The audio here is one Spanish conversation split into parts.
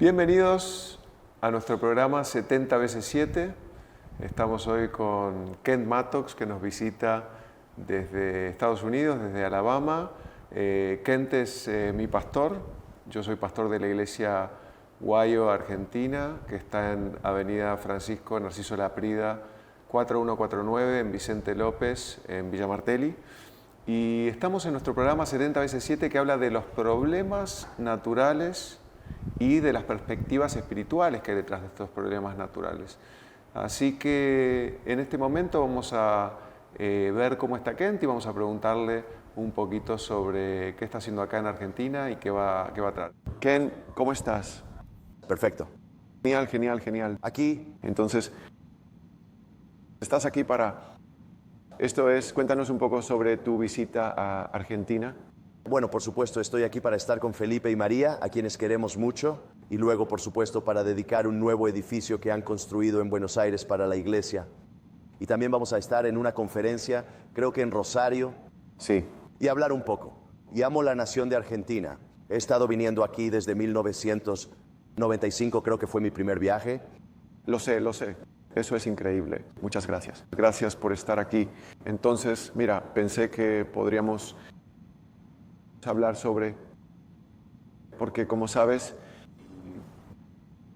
Bienvenidos a nuestro programa 70 veces 7. Estamos hoy con Kent Mattox, que nos visita desde Estados Unidos, desde Alabama. Kent es mi pastor. Yo soy pastor de la iglesia Guayo, Argentina, que está en Avenida Francisco Narciso Laprida, 4149, en Vicente López, en Villa Martelli. Y estamos en nuestro programa 70 veces 7, que habla de los problemas naturales y de las perspectivas espirituales que hay detrás de estos problemas naturales. Así que en este momento vamos a ver cómo está Kent y vamos a preguntarle un poquito sobre qué está haciendo acá en Argentina y qué va a traer. Kent, ¿cómo estás? Perfecto. Genial, genial, genial. Aquí, Entonces, ¿estás aquí para...? Cuéntanos un poco sobre tu visita a Argentina. bueno, por supuesto, estoy aquí para estar con Felipe y María, a quienes queremos mucho, y luego, por supuesto, para dedicar un nuevo edificio que han construido en Buenos Aires para la iglesia. Y también vamos a estar en una conferencia, creo que en Rosario, Sí. y hablar un poco. Y amo la nación de Argentina. He estado viniendo aquí desde 1995, creo que fue mi primer viaje. Lo sé. Eso es increíble. Muchas gracias. Gracias por estar aquí. Entonces, mira, pensé que podríamos hablar porque como sabes,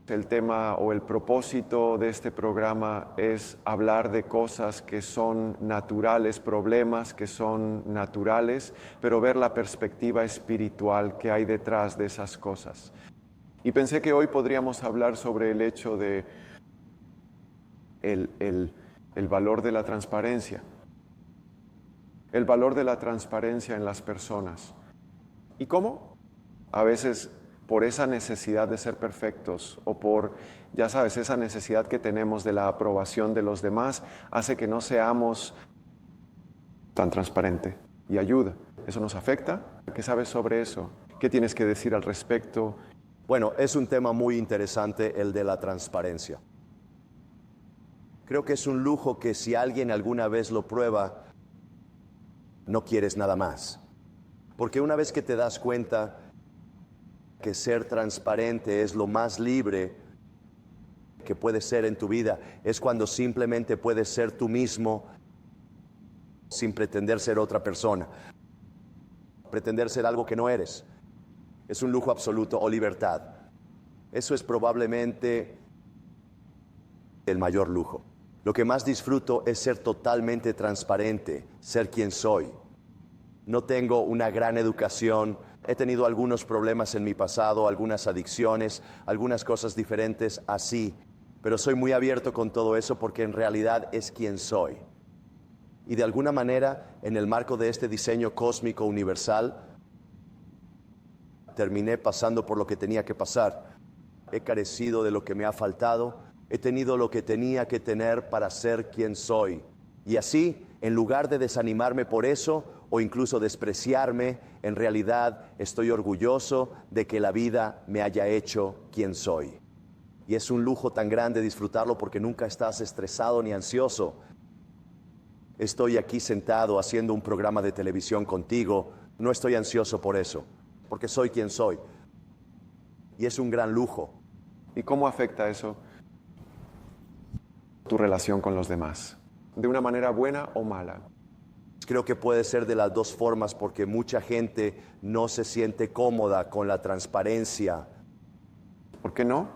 el tema o el propósito de este programa es hablar de cosas que son naturales, problemas que son naturales, pero ver la perspectiva espiritual que hay detrás de esas cosas. Y pensé que hoy podríamos hablar sobre el hecho de el valor de la transparencia. El valor de la transparencia en las personas. ¿Y cómo? A veces por esa necesidad de ser perfectos o por, ya sabes, esa necesidad que tenemos de la aprobación de los demás hace que no seamos tan transparentes y ayuda. ¿Eso nos afecta? ¿Qué sabes sobre eso? ¿Qué tienes que decir al respecto? Bueno, es un tema muy interesante el de la transparencia. Creo que es un lujo que si alguien alguna vez lo prueba, no quieres nada más. Porque una vez que te das cuenta que ser transparente es lo más libre que puedes ser en tu vida, es cuando simplemente puedes ser tú mismo sin pretender ser otra persona, pretender ser algo que no eres. Es un lujo absoluto o libertad. Eso es probablemente el mayor lujo. Lo que más disfruto es ser totalmente transparente, ser quien soy. No tengo una gran educación, he tenido algunos problemas en mi pasado, algunas adicciones, algunas cosas diferentes así, pero soy muy abierto con todo eso porque en realidad es quien soy. Y de alguna manera, en el marco de este diseño cósmico universal, terminé pasando por lo que tenía que pasar. He carecido de lo que me ha faltado, he tenido lo que tenía que tener para ser quien soy. Y así, en lugar de desanimarme por eso, o incluso despreciarme, en realidad estoy orgulloso de que la vida me haya hecho quien soy. Y es un lujo tan grande disfrutarlo porque nunca estás estresado ni ansioso. Estoy aquí sentado haciendo un programa de televisión contigo, no estoy ansioso por eso, porque soy quien soy. Y es un gran lujo. ¿Y cómo afecta eso tu relación con los demás? ¿De una manera buena o mala? Creo que puede ser de las dos formas porque mucha gente no se siente cómoda con la transparencia. ¿Por qué no?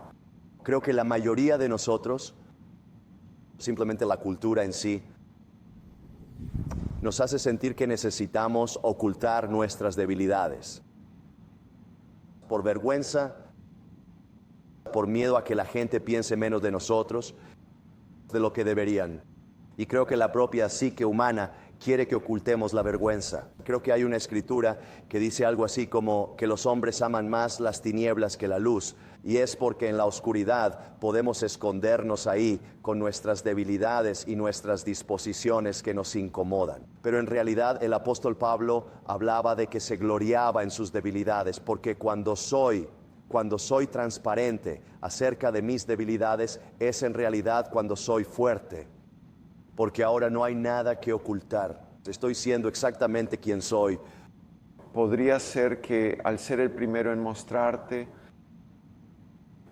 Creo que la mayoría de nosotros, simplemente la cultura en sí, nos hace sentir que necesitamos ocultar nuestras debilidades. Por vergüenza, por miedo a que la gente piense menos de nosotros, de lo que deberían. Y creo que la propia psique humana quiere que ocultemos la vergüenza. Creo que hay una escritura que dice algo así como que los hombres aman más las tinieblas que la luz. Y es porque en la oscuridad podemos escondernos ahí con nuestras debilidades y nuestras disposiciones que nos incomodan. Pero en realidad el apóstol Pablo hablaba de que se gloriaba en sus debilidades, porque cuando soy transparente acerca de mis debilidades, es en realidad cuando soy fuerte. Porque ahora no hay nada que ocultar. Estoy siendo exactamente quien soy. Podría ser que al ser el primero en mostrarte,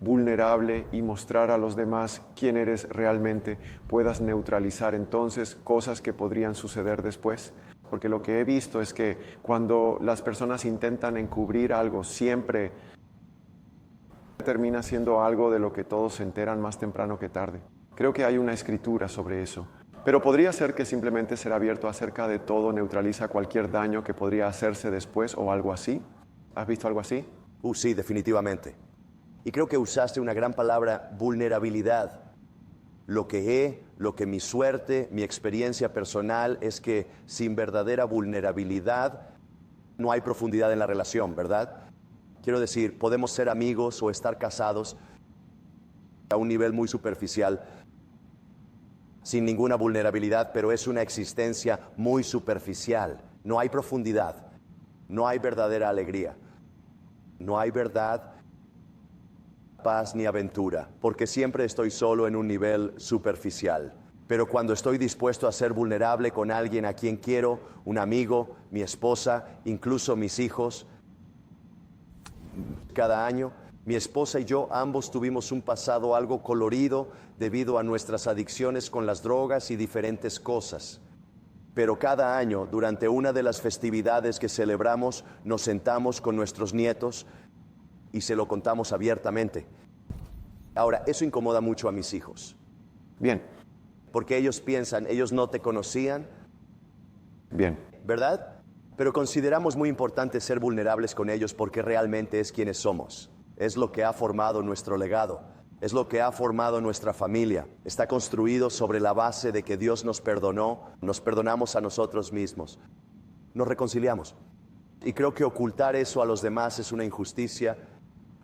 vulnerable y mostrar a los demás quién eres realmente, puedas neutralizar entonces cosas que podrían suceder después. Porque lo que he visto es que cuando las personas intentan encubrir algo, siempre termina siendo algo de lo que todos se enteran más temprano que tarde. Creo que hay una escritura sobre eso. Pero podría ser que simplemente ser abierto acerca de todo neutraliza cualquier daño que podría hacerse después o algo así. ¿Has visto algo así? Sí, definitivamente. Y creo que usaste una gran palabra, vulnerabilidad. Lo que mi suerte, mi experiencia personal es que sin verdadera vulnerabilidad no hay profundidad en la relación, ¿verdad? Quiero decir, podemos ser amigos o estar casados a un nivel muy superficial, sin ninguna vulnerabilidad, pero es una existencia muy superficial. No hay profundidad, no hay verdadera alegría, no hay verdad, paz ni aventura, porque siempre estoy solo en un nivel superficial. Pero cuando estoy dispuesto a ser vulnerable con alguien a quien quiero, un amigo, mi esposa, incluso mis hijos, cada año, mi esposa y yo ambos tuvimos un pasado algo colorido debido a nuestras adicciones con las drogas y diferentes cosas. Pero cada año, durante una de las festividades que celebramos, nos sentamos con nuestros nietos y se lo contamos abiertamente. Ahora, eso incomoda mucho a mis hijos. Bien. Porque ellos piensan, ellos no te conocían. Bien. ¿Verdad? Pero consideramos muy importante ser vulnerables con ellos porque realmente es quienes somos. Es lo que ha formado nuestro legado. Es lo que ha formado nuestra familia. Está construido sobre la base de que Dios nos perdonó, nos perdonamos a nosotros mismos. Nos reconciliamos. Y creo que ocultar eso a los demás es una injusticia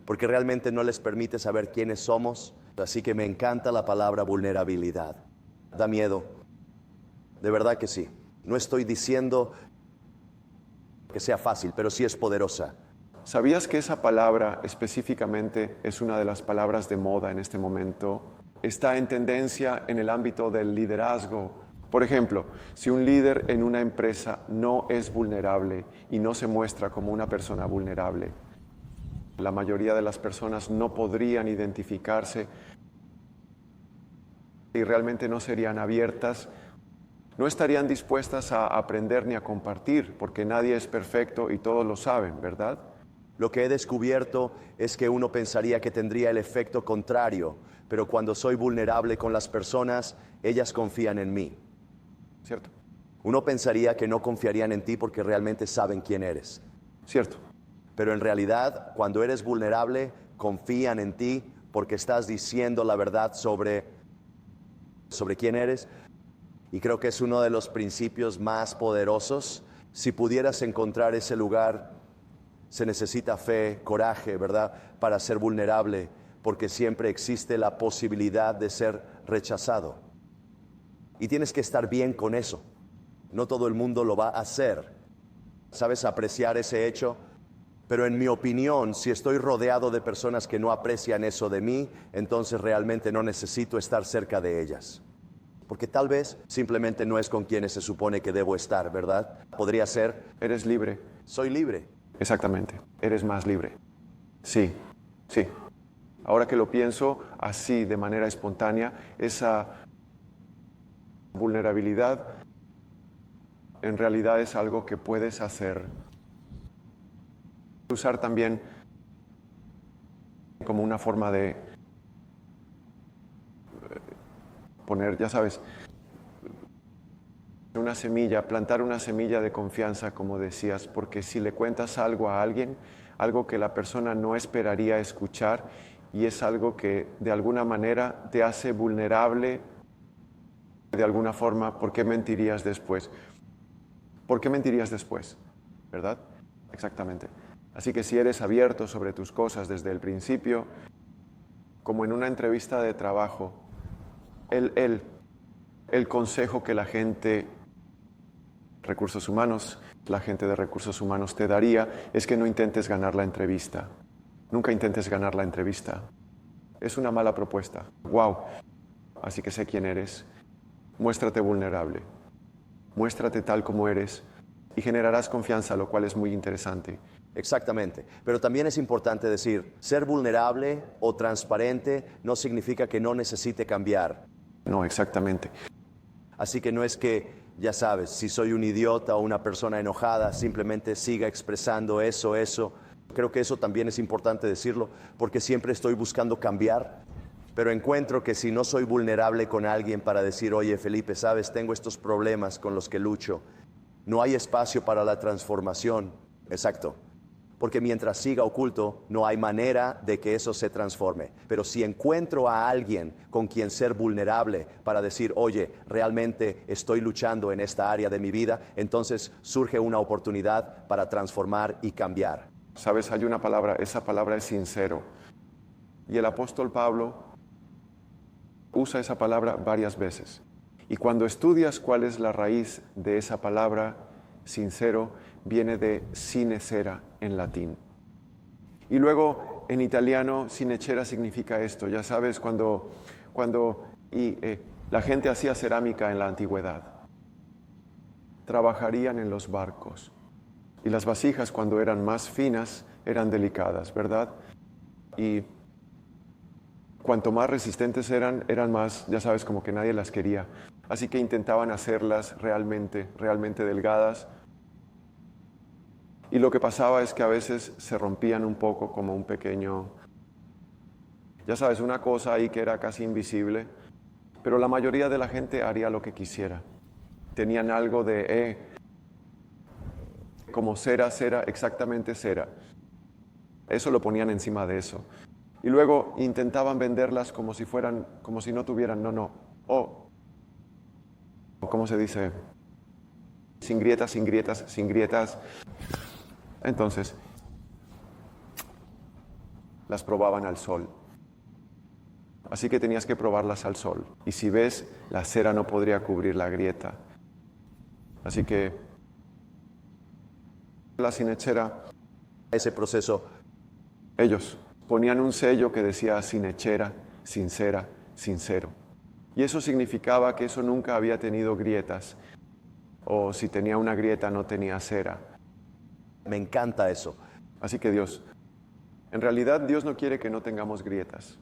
porque realmente no les permite saber quiénes somos. Así que me encanta la palabra vulnerabilidad. Da miedo. De verdad que sí. No estoy diciendo que sea fácil, pero sí es poderosa. ¿Sabías que esa palabra específicamente es una de las palabras de moda en este momento? Está en tendencia en el ámbito del liderazgo. Por ejemplo, si un líder en una empresa no es vulnerable y no se muestra como una persona vulnerable, la mayoría de las personas no podrían identificarse y realmente no serían abiertas, no estarían dispuestas a aprender ni a compartir, porque nadie es perfecto y todos lo saben, ¿verdad? Lo que he descubierto es que uno pensaría que tendría el efecto contrario, pero cuando soy vulnerable con las personas, ellas confían en mí. ¿Cierto? Uno pensaría que no confiarían en ti porque realmente saben quién eres. Cierto. Pero en realidad, cuando eres vulnerable, confían en ti porque estás diciendo la verdad sobre quién eres. Y creo que es uno de los principios más poderosos. Si pudieras encontrar ese lugar, se necesita fe, coraje, ¿verdad? Para ser vulnerable, porque siempre existe la posibilidad de ser rechazado. Y tienes que estar bien con eso. No todo el mundo lo va a hacer. ¿Sabes apreciar ese hecho? Pero en mi opinión, si estoy rodeado de personas que no aprecian eso de mí, entonces realmente no necesito estar cerca de ellas. Porque tal vez simplemente no es con quienes se supone que debo estar, ¿verdad? Podría ser. Eres libre. Soy libre. Exactamente. Eres más libre. Sí, sí. Ahora que lo pienso así, de manera espontánea, esa vulnerabilidad en realidad es algo que puedes hacer. Usar también como una forma de poner, ya sabes, una semilla, plantar una semilla de confianza, como decías, porque si le cuentas algo a alguien, algo que la persona no esperaría escuchar y es algo que de alguna manera te hace vulnerable, de alguna forma, ¿por qué mentirías después? ¿Por qué mentirías después? ¿Verdad? Exactamente. Así que si eres abierto sobre tus cosas desde el principio, como en una entrevista de trabajo, el consejo que la gente la gente de recursos humanos te daría es que no intentes ganar la entrevista. Nunca intentes ganar la entrevista. Es una mala propuesta. ¡Wow! Así que sé quién eres. Muéstrate vulnerable. Muéstrate tal como eres y generarás confianza, lo cual es muy interesante. Exactamente. Pero también es importante decir, ser vulnerable o transparente no significa que no necesite cambiar. No, exactamente. Así que no es que, ya sabes, si soy un idiota o una persona enojada, simplemente siga expresando eso. Creo que eso también es importante decirlo, porque siempre estoy buscando cambiar. Pero encuentro que si no soy vulnerable con alguien para decir, oye Felipe, sabes, tengo estos problemas con los que lucho, no hay espacio para la transformación. Exacto. Porque mientras siga oculto, no hay manera de que eso se transforme. Pero si encuentro a alguien con quien ser vulnerable para decir, oye, realmente estoy luchando en esta área de mi vida, entonces surge una oportunidad para transformar y cambiar. Sabes, hay una palabra, esa palabra es sincero. Y el apóstol Pablo usa esa palabra varias veces. Y cuando estudias cuál es la raíz de esa palabra, sincero, viene de sinecera en latín. Y luego en italiano, sinecera significa esto. Ya sabes, cuando la gente hacía cerámica en la antigüedad, trabajarían en los barcos. Y las vasijas, cuando eran más finas, eran delicadas, ¿verdad? Y cuanto más resistentes eran más, ya sabes, como que nadie las quería. Así que intentaban hacerlas realmente delgadas. Y lo que pasaba es que a veces se rompían un poco, como un pequeño, ya sabes, una cosa ahí que era casi invisible, pero la mayoría de la gente haría lo que quisiera. Tenían algo de, como cera, exactamente cera. Eso lo ponían encima de eso. Y luego intentaban venderlas como si no tuvieran, ¿cómo se dice? Sin grietas. Entonces, las probaban al sol. Así que tenías que probarlas al sol. Y si ves, la cera no podría cubrir la grieta. Así que la sinechera, Ese proceso, ellos ponían un sello que decía sinechera, sincera, sincero. Y eso significaba que eso nunca había tenido grietas. O si tenía una grieta, no tenía cera. me encanta eso. Así que en realidad Dios no quiere que no tengamos grietas.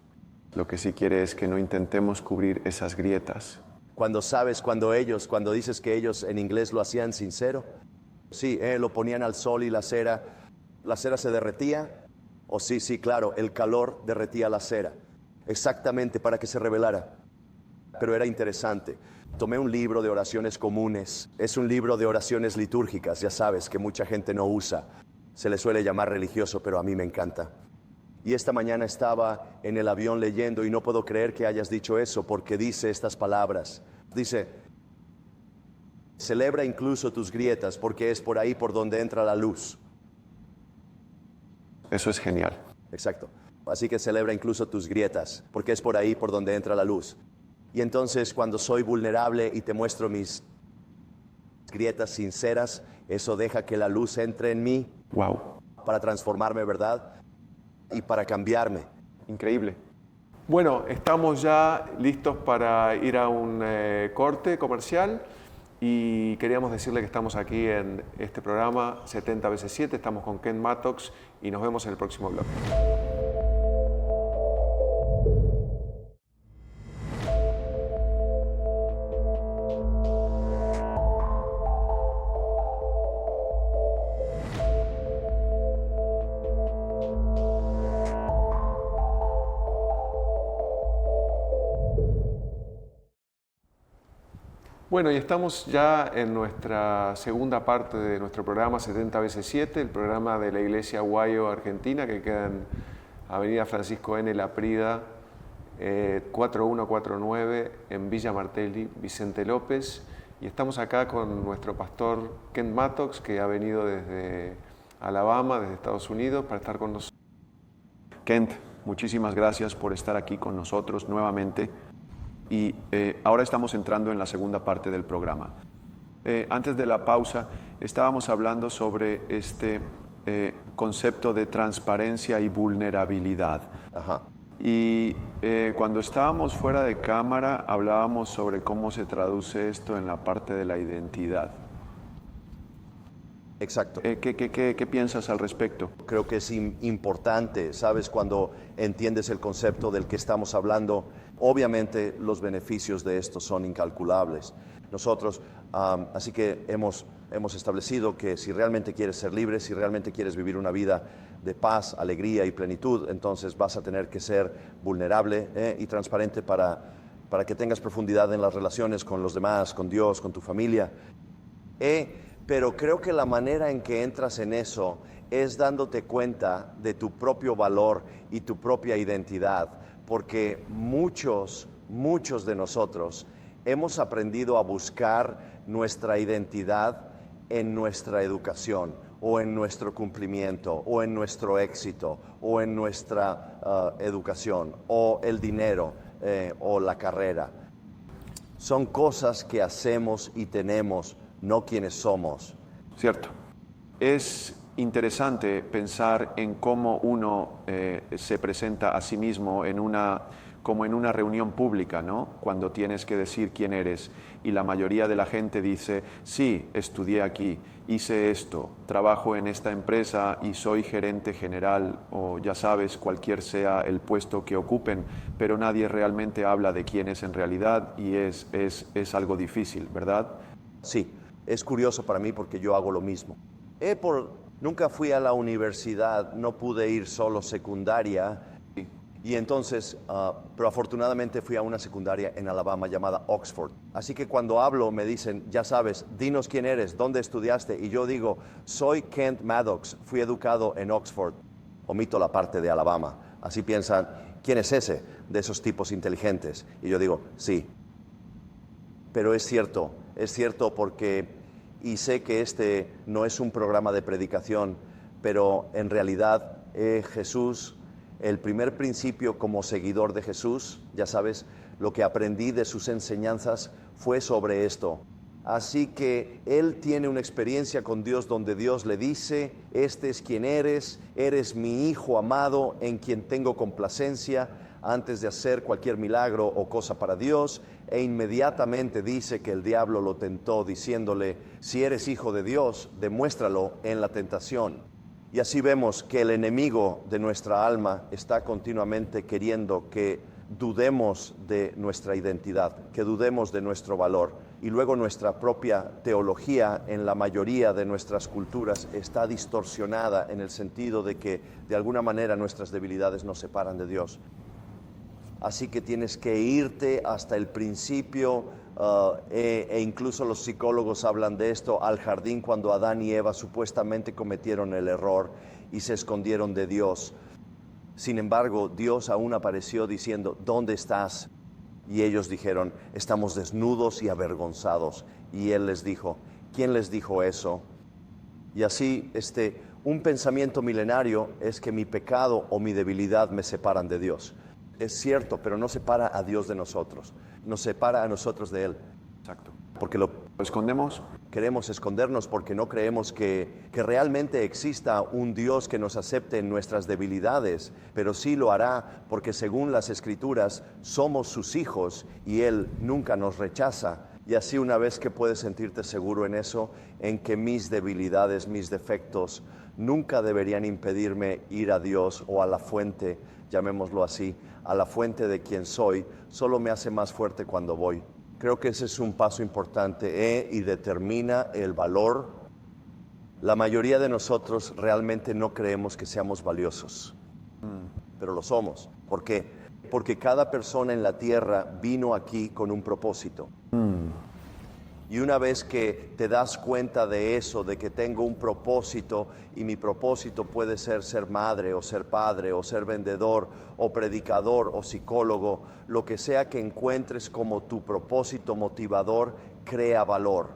Lo que sí quiere es que no intentemos cubrir esas grietas. Cuando dices que ellos en inglés lo hacían sincero, sí, lo ponían al sol y la cera se derretía. O sí, claro, el calor derretía la cera. Exactamente para que se revelara. Pero era interesante. Tomé un libro de oraciones comunes. Es un libro de oraciones litúrgicas, ya sabes, que mucha gente no usa. Se le suele llamar religioso, pero a mí me encanta. Y esta mañana estaba en el avión leyendo y no puedo creer que hayas dicho eso, porque dice estas palabras. Dice, celebra incluso tus grietas, porque es por ahí por donde entra la luz. Eso es genial. Exacto. Así que celebra incluso tus grietas, porque es por ahí por donde entra la luz. Y entonces cuando soy vulnerable y te muestro mis grietas sinceras, eso deja que la luz entre en mí. Wow. Para transformarme, ¿verdad? Y para cambiarme. Increíble. Bueno, estamos ya listos para ir a un corte comercial y queríamos decirle que estamos aquí en este programa 70x7, estamos con Kent Mattox y nos vemos en el próximo bloque. Bueno, y estamos ya en nuestra segunda parte de nuestro programa 70x7, el programa de la Iglesia Guayo Argentina, que queda en Avenida Francisco N. Laprida, 4149, en Villa Martelli, Vicente López. Y estamos acá con nuestro pastor Kent Mattox, que ha venido desde Alabama, desde Estados Unidos, para estar con nosotros. Kent, muchísimas gracias por estar aquí con nosotros nuevamente. Y ahora estamos entrando en la segunda parte del programa. Antes de la pausa, estábamos hablando sobre este concepto de transparencia y vulnerabilidad. Ajá. Y cuando estábamos fuera de cámara, hablábamos sobre cómo se traduce esto en la parte de la identidad. Exacto. ¿Qué piensas al respecto? Creo que es importante, ¿sabes? Cuando entiendes el concepto del que estamos hablando, obviamente los beneficios de esto son incalculables. Nosotros, así que hemos establecido que si realmente quieres ser libre, si realmente quieres vivir una vida de paz, alegría y plenitud, entonces vas a tener que ser vulnerable y transparente para que tengas profundidad en las relaciones con los demás, con Dios, con tu familia. Pero creo que la manera en que entras en eso es dándote cuenta de tu propio valor y tu propia identidad, porque muchos de nosotros hemos aprendido a buscar nuestra identidad en nuestra educación, o en nuestro cumplimiento, o en nuestro éxito, o en nuestra educación, o el dinero, o la carrera. Son cosas que hacemos y tenemos, no quienes somos. Cierto. Es interesante pensar en cómo uno se presenta a sí mismo como en una reunión pública, ¿no? Cuando tienes que decir quién eres y la mayoría de la gente dice, sí, estudié aquí, hice esto, trabajo en esta empresa y soy gerente general o ya sabes, cualquier sea el puesto que ocupen, pero nadie realmente habla de quién es en realidad y es algo difícil, ¿verdad? Sí, es curioso para mí porque yo hago lo mismo. Nunca fui a la universidad, no pude ir solo secundaria. Y entonces, pero afortunadamente fui a una secundaria en Alabama llamada Oxford. Así que cuando hablo me dicen, ya sabes, dinos quién eres, dónde estudiaste. Y yo digo, soy Kent Maddox, fui educado en Oxford. Omito la parte de Alabama. Así piensan, ¿quién es ese de esos tipos inteligentes? Y yo digo, sí. Pero es cierto porque, y sé que este no es un programa de predicación, pero en realidad Jesús, el primer principio como seguidor de Jesús, ya sabes, lo que aprendí de sus enseñanzas fue sobre esto. Así que él tiene una experiencia con Dios donde Dios le dice, este es quien eres mi hijo amado en quien tengo complacencia, antes de hacer cualquier milagro o cosa para Dios, e inmediatamente dice que el diablo lo tentó diciéndole, si eres hijo de Dios, demuéstralo en la tentación. Y así vemos que el enemigo de nuestra alma está continuamente queriendo que dudemos de nuestra identidad, que dudemos de nuestro valor. Y luego nuestra propia teología en la mayoría de nuestras culturas está distorsionada en el sentido de que de alguna manera nuestras debilidades nos separan de Dios. Así que tienes que irte hasta el principio, e incluso los psicólogos hablan de esto, al jardín cuando Adán y Eva supuestamente cometieron el error y se escondieron de Dios. Sin embargo, Dios aún apareció diciendo, ¿dónde estás? Y ellos dijeron, estamos desnudos y avergonzados. Y Él les dijo, ¿quién les dijo eso? Y así, un pensamiento milenario es que mi pecado o mi debilidad me separan de Dios. Es cierto, pero no separa a Dios de nosotros, nos separa a nosotros de Él. Exacto. Porque lo escondemos. Queremos escondernos porque no creemos que realmente exista un Dios que nos acepte en nuestras debilidades, pero sí lo hará porque según las Escrituras somos sus hijos y Él nunca nos rechaza. Y así una vez que puedes sentirte seguro en eso, en que mis debilidades, mis defectos, nunca deberían impedirme ir a Dios o a la fuente, llamémoslo así, a la fuente de quien soy, solo me hace más fuerte cuando voy. Creo que ese es un paso importante y determina el valor. La mayoría de nosotros realmente no creemos que seamos valiosos, pero lo somos. ¿Por qué? Porque cada persona en la tierra vino aquí con un propósito. Y una vez que te das cuenta de eso, de que tengo un propósito y mi propósito puede ser madre o ser padre o ser vendedor o predicador o psicólogo, lo que sea que encuentres como tu propósito motivador, crea valor.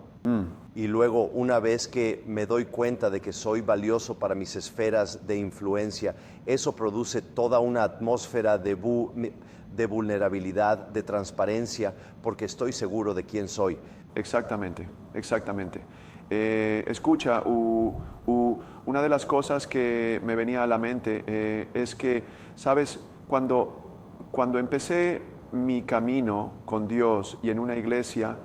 Y luego una vez que me doy cuenta de que soy valioso para mis esferas de influencia, eso produce toda una atmósfera de vulnerabilidad, de transparencia, porque estoy seguro de quién soy. Exactamente. Escucha, una de las cosas que me venía a la mente es que, ¿sabes? Cuando empecé mi camino con Dios y en una iglesia,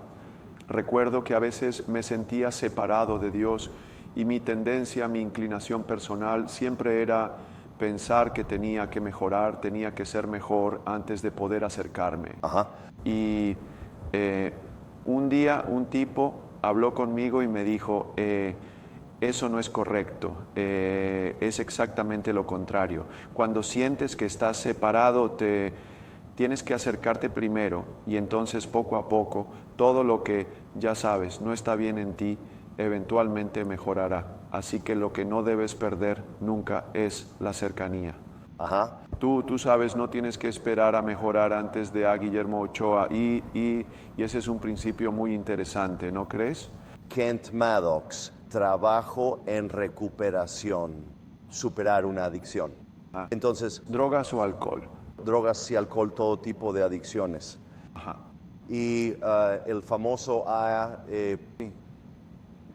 recuerdo que a veces me sentía separado de Dios y mi tendencia, mi inclinación personal siempre era pensar que tenía que mejorar, tenía que ser mejor antes de poder acercarme. Ajá. Y un día un tipo habló conmigo y me dijo, eso no es correcto, es exactamente lo contrario. Cuando sientes que estás separado, tienes que acercarte primero y entonces poco a poco todo lo que ya sabes no está bien en ti, eventualmente mejorará. Así que lo que no debes perder nunca es la cercanía. Ajá. Tú sabes, no tienes que esperar a mejorar antes de a Guillermo Ochoa y ese es un principio muy interesante, ¿no crees? Kent Maddox, trabajo en recuperación, superar una adicción. Ah. Entonces, ¿Drogas o alcohol? drogas y alcohol, todo tipo de adicciones. Ajá. Y el famoso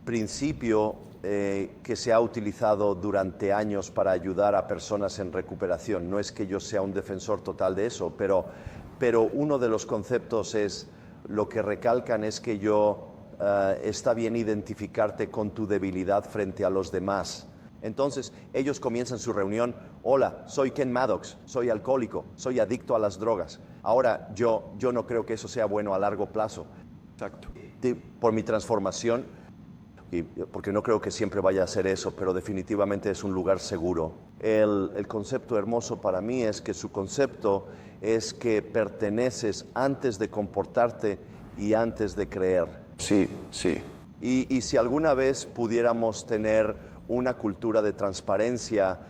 principio que se ha utilizado durante años para ayudar a personas en recuperación. No es que yo sea un defensor total de eso, pero uno de los conceptos es, lo que recalcan es que está bien identificarte con tu debilidad frente a los demás. Entonces ellos comienzan su reunión: hola, soy Ken Maddox, soy alcohólico, soy adicto a las drogas. Ahora yo no creo que eso sea bueno a largo plazo. Exacto. Por mi transformación, porque no creo que siempre vaya a ser eso, pero definitivamente es un lugar seguro. El concepto hermoso para mí es que su concepto es que perteneces antes de comportarte y antes de creer. Sí, sí. Y si alguna vez pudiéramos tener una cultura de transparencia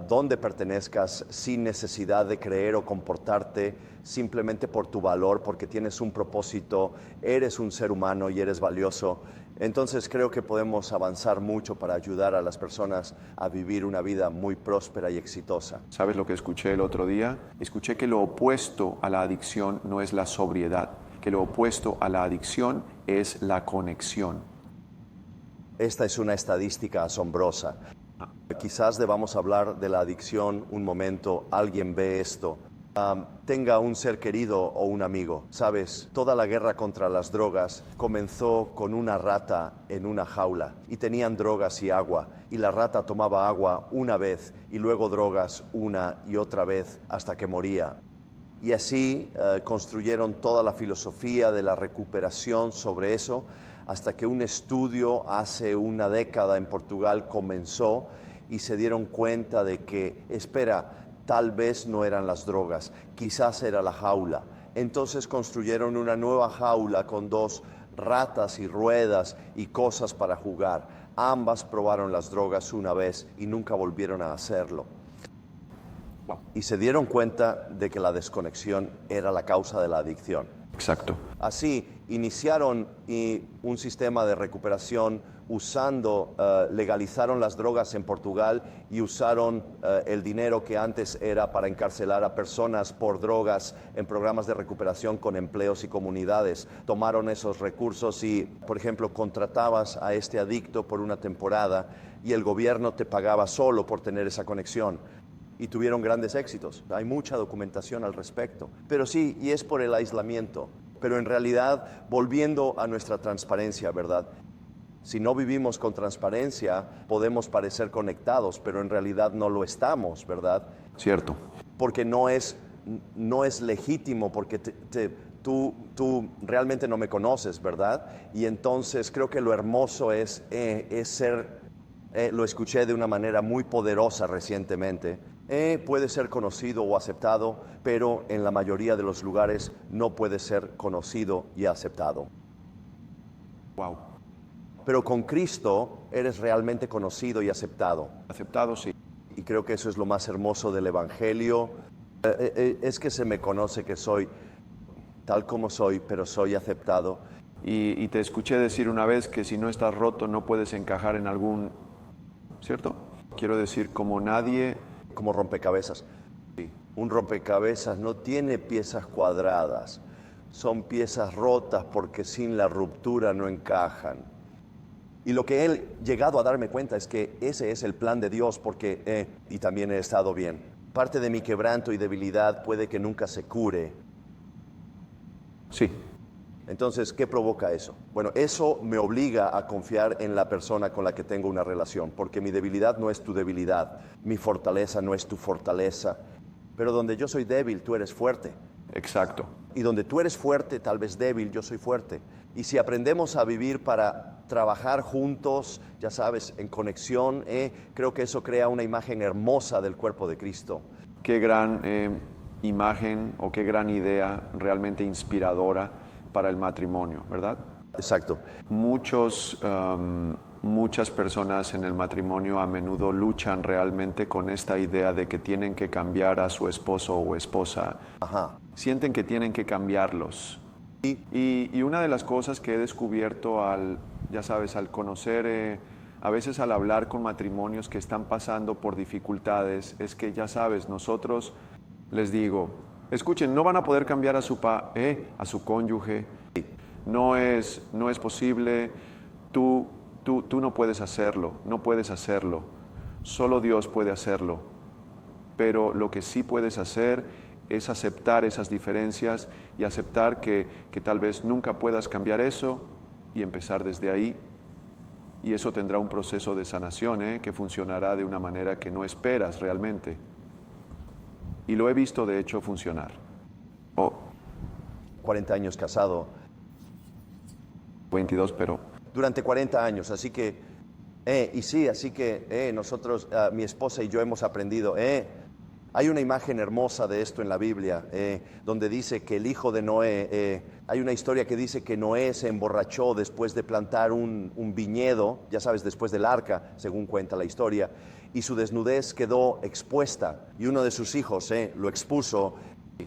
donde pertenezcas sin necesidad de creer o comportarte, simplemente por tu valor, porque tienes un propósito, eres un ser humano y eres valioso, entonces creo que podemos avanzar mucho para ayudar a las personas a vivir una vida muy próspera y exitosa. ¿Sabes lo que escuché el otro día? Escuché que lo opuesto a la adicción no es la sobriedad, que lo opuesto a la adicción es la conexión. Esta es una estadística asombrosa. Quizás debamos hablar de la adicción un momento. Alguien ve esto. Tenga un ser querido o un amigo. Sabes, toda la guerra contra las drogas comenzó con una rata en una jaula y tenían drogas y agua, y la rata tomaba agua una vez y luego drogas una y otra vez hasta que moría. Y así construyeron toda la filosofía de la recuperación sobre eso, hasta que un estudio hace una década en Portugal comenzó y se dieron cuenta de que, espera, tal vez no eran las drogas, quizás era la jaula. Entonces construyeron una nueva jaula con 2 ratas y ruedas y cosas para jugar. Ambas probaron las drogas una vez y nunca volvieron a hacerlo. Y se dieron cuenta de que la desconexión era la causa de la adicción. Exacto. Así iniciaron un sistema de recuperación legalizaron las drogas en Portugal y usaron el dinero que antes era para encarcelar a personas por drogas en programas de recuperación con empleos y comunidades. Tomaron esos recursos y, por ejemplo, contratabas a este adicto por una temporada y el gobierno te pagaba solo por tener esa conexión. Y tuvieron grandes éxitos. Hay mucha documentación al respecto. Pero sí, y es por el aislamiento. Pero en realidad, volviendo a nuestra transparencia, ¿verdad? Si no vivimos con transparencia, podemos parecer conectados, pero en realidad no lo estamos, ¿verdad? Cierto. Porque no es legítimo, porque tú realmente no me conoces, ¿verdad? Y entonces creo que lo hermoso es ser, lo escuché de una manera muy poderosa recientemente, puede ser conocido o aceptado, pero en la mayoría de los lugares no puede ser conocido y aceptado. Wow. Pero con Cristo eres realmente conocido y aceptado. Aceptado, sí. Y creo que eso es lo más hermoso del Evangelio. Es que se me conoce que soy tal como soy, pero soy aceptado. Y te escuché decir una vez que si no estás roto no puedes encajar en algún... ¿Cierto? Quiero decir, como nadie... Como rompecabezas. Sí. Un rompecabezas no tiene piezas cuadradas. Son piezas rotas porque sin la ruptura no encajan. Y lo que he llegado a darme cuenta es que ese es el plan de Dios, porque, y también he estado bien, parte de mi quebranto y debilidad puede que nunca se cure. Sí. Entonces, ¿qué provoca eso? Bueno, eso me obliga a confiar en la persona con la que tengo una relación, porque mi debilidad no es tu debilidad, mi fortaleza no es tu fortaleza, pero donde yo soy débil, tú eres fuerte. Exacto. Y donde tú eres fuerte, tal vez débil, yo soy fuerte. Y si aprendemos a vivir para trabajar juntos, ya sabes, en conexión, creo que eso crea una imagen hermosa del cuerpo de Cristo. Qué gran imagen o qué gran idea realmente inspiradora para el matrimonio, ¿verdad? Exacto. Muchas personas en el matrimonio a menudo luchan realmente con esta idea de que tienen que cambiar a su esposo o esposa. Ajá. Sienten que tienen que cambiarlos. Y una de las cosas que he descubierto ya sabes, al conocer, a veces al hablar con matrimonios que están pasando por dificultades, es que ya sabes, nosotros les digo, escuchen, no van a poder cambiar a su cónyuge, no es posible, tú no puedes hacerlo, solo Dios puede hacerlo, pero lo que sí puedes hacer es aceptar esas diferencias y aceptar que tal vez nunca puedas cambiar eso y empezar desde ahí. Y eso tendrá un proceso de sanación que funcionará de una manera que no esperas realmente. Y lo he visto de hecho funcionar. 40 años casado. 22, pero... Durante 40 años, así que... así que nosotros, mi esposa y yo hemos aprendido... Hay una imagen hermosa de esto en la Biblia, donde dice que el hijo de Noé, hay una historia que dice que Noé se emborrachó después de plantar un viñedo, ya sabes, después del arca, según cuenta la historia, y su desnudez quedó expuesta, y uno de sus hijos lo expuso,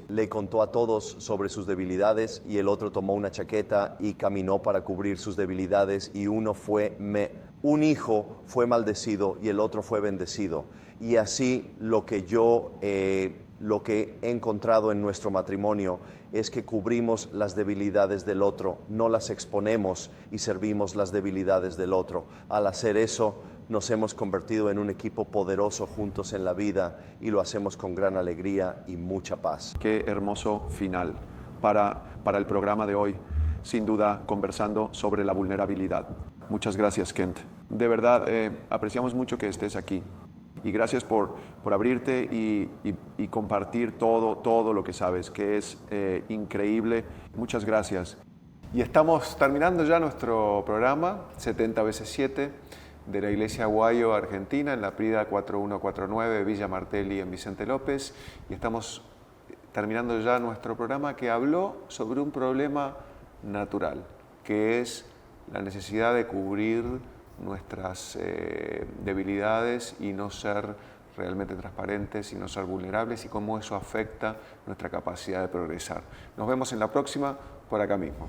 le contó a todos sobre sus debilidades, y el otro tomó una chaqueta y caminó para cubrir sus debilidades, y un hijo fue maldecido y el otro fue bendecido. Y así lo que he encontrado en nuestro matrimonio es que cubrimos las debilidades del otro, no las exponemos y servimos las debilidades del otro. Al hacer eso, nos hemos convertido en un equipo poderoso juntos en la vida y lo hacemos con gran alegría y mucha paz. Qué hermoso final para el programa de hoy, sin duda conversando sobre la vulnerabilidad. Muchas gracias, Kent. De verdad, apreciamos mucho que estés aquí. Y gracias por abrirte y compartir todo lo que sabes, que es increíble. Muchas gracias. Y estamos terminando ya nuestro programa 70 veces 7 de la Iglesia Aguayo, Argentina, en la Prida 4149, Villa Martelli, en Vicente López. Y estamos terminando ya nuestro programa que habló sobre un problema natural, que es la necesidad de cubrir nuestras debilidades y no ser realmente transparentes y no ser vulnerables y cómo eso afecta nuestra capacidad de progresar. Nos vemos en la próxima por acá mismo.